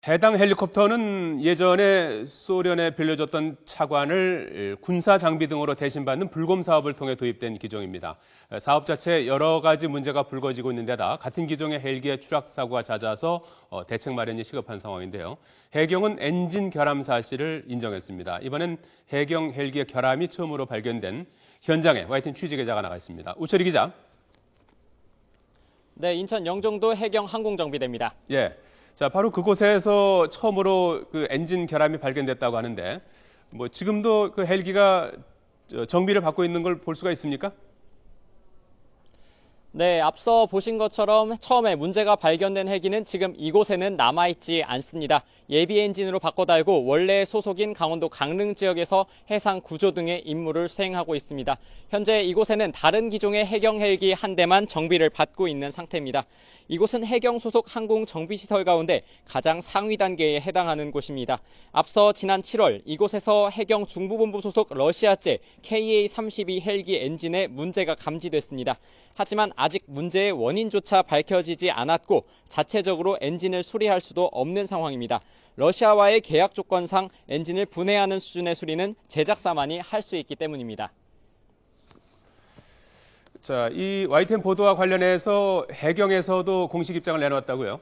해당 헬리콥터는 예전에 소련에 빌려줬던 차관을 군사 장비 등으로 대신받는 불곰 사업을 통해 도입된 기종입니다. 사업 자체에 여러 가지 문제가 불거지고 있는 데다 같은 기종의 헬기의 추락 사고가 잦아서 대책 마련이 시급한 상황인데요. 해경은 엔진 결함 사실을 인정했습니다. 이번엔 해경 헬기의 결함이 처음으로 발견된 현장에 YTN 취재기자가 나가 있습니다. 우철희 기자. 네, 인천 영종도 해경 항공정비대입니다. 예. 자, 바로 그곳에서 처음으로 그 엔진 결함이 발견됐다고 하는데, 지금도 그 헬기가 정비를 받고 있는 걸 볼 수가 있습니까? 네, 앞서 보신 것처럼 처음에 문제가 발견된 헬기는 지금 이곳에는 남아있지 않습니다. 예비 엔진으로 바꿔 달고 원래 소속인 강원도 강릉 지역에서 해상 구조 등의 임무를 수행하고 있습니다. 현재 이곳에는 다른 기종의 해경 헬기 한 대만 정비를 받고 있는 상태입니다. 이곳은 해경 소속 항공 정비시설 가운데 가장 상위 단계에 해당하는 곳입니다. 앞서 지난 7월 이곳에서 해경 중부본부 소속 러시아제 KA-32 헬기 엔진에 문제가 감지됐습니다. 하지만 아직 문제의 원인조차 밝혀지지 않았고 자체적으로 엔진을 수리할 수도 없는 상황입니다. 러시아와의 계약 조건상 엔진을 분해하는 수준의 수리는 제작사만이 할 수 있기 때문입니다. 자, 이 YTN 보도와 관련해서 해경에서도 공식 입장을 내놓았다고요?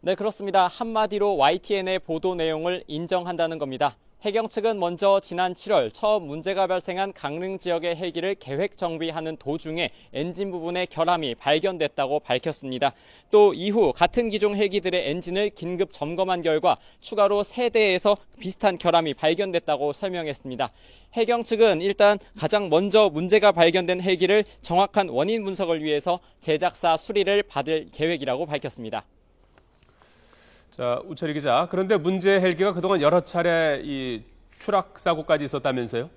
네, 그렇습니다. 한마디로 YTN의 보도 내용을 인정한다는 겁니다. 해경 측은 먼저 지난 7월 처음 문제가 발생한 강릉 지역의 헬기를 계획 정비하는 도중에 엔진 부분에 결함이 발견됐다고 밝혔습니다. 또 이후 같은 기종 헬기들의 엔진을 긴급 점검한 결과 추가로 3대에서 비슷한 결함이 발견됐다고 설명했습니다. 해경 측은 일단 가장 먼저 문제가 발견된 헬기를 정확한 원인 분석을 위해서 제작사 수리를 받을 계획이라고 밝혔습니다. 자, 우철희 기자. 그런데 문제 헬기가 그동안 여러 차례 이 추락 사고까지 있었다면서요?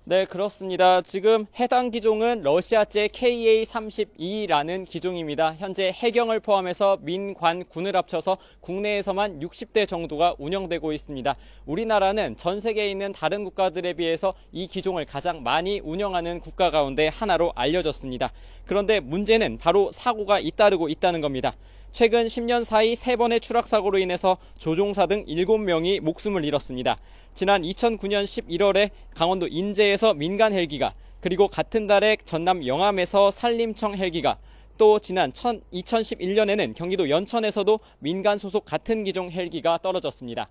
네, 그렇습니다. 지금 해당 기종은 러시아제 KA-32라는 기종입니다. 현재 해경을 포함해서 민관, 군을 합쳐서 국내에서만 60대 정도가 운영되고 있습니다. 우리나라는 전 세계에 있는 다른 국가들에 비해서 이 기종을 가장 많이 운영하는 국가 가운데 하나로 알려졌습니다. 그런데 문제는 바로 사고가 잇따르고 있다는 겁니다. 최근 10년 사이 3번의 추락사고로 인해서 조종사 등 7명이 목숨을 잃었습니다. 지난 2009년 11월에 강원도 인제에서 민간 헬기가, 그리고 같은 달에 전남 영암에서 산림청 헬기가, 또 지난 2011년에는 경기도 연천에서도 민간 소속 같은 기종 헬기가 떨어졌습니다.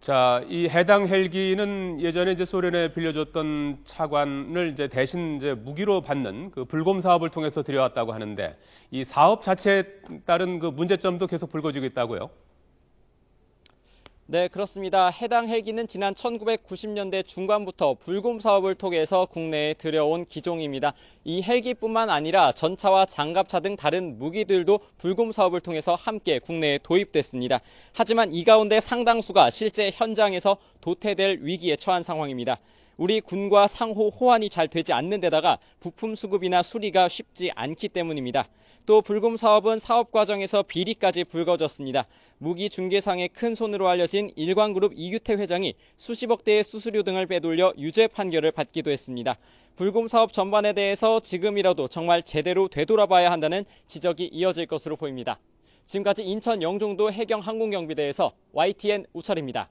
자, 이 해당 헬기는 예전에 소련에 빌려줬던 차관을 대신 무기로 받는 그 불곰 사업을 통해서 들여왔다고 하는데 이 사업 자체에 따른 그 문제점도 계속 불거지고 있다고요? 네, 그렇습니다. 해당 헬기는 지난 1990년대 중반부터 불곰 사업을 통해서 국내에 들여온 기종입니다. 이 헬기뿐만 아니라 전차와 장갑차 등 다른 무기들도 불곰 사업을 통해서 함께 국내에 도입됐습니다. 하지만 이 가운데 상당수가 실제 현장에서 도태될 위기에 처한 상황입니다. 우리 군과 상호 호환이 잘 되지 않는 데다가 부품 수급이나 수리가 쉽지 않기 때문입니다. 또 불곰 사업은 사업 과정에서 비리까지 불거졌습니다. 무기 중개상의 큰 손으로 알려진 일광그룹 이규태 회장이 수십억 대의 수수료 등을 빼돌려 유죄 판결을 받기도 했습니다. 불곰 사업 전반에 대해서 지금이라도 정말 제대로 되돌아봐야 한다는 지적이 이어질 것으로 보입니다. 지금까지 인천 영종도 해경 항공경비대에서 YTN 우철입니다.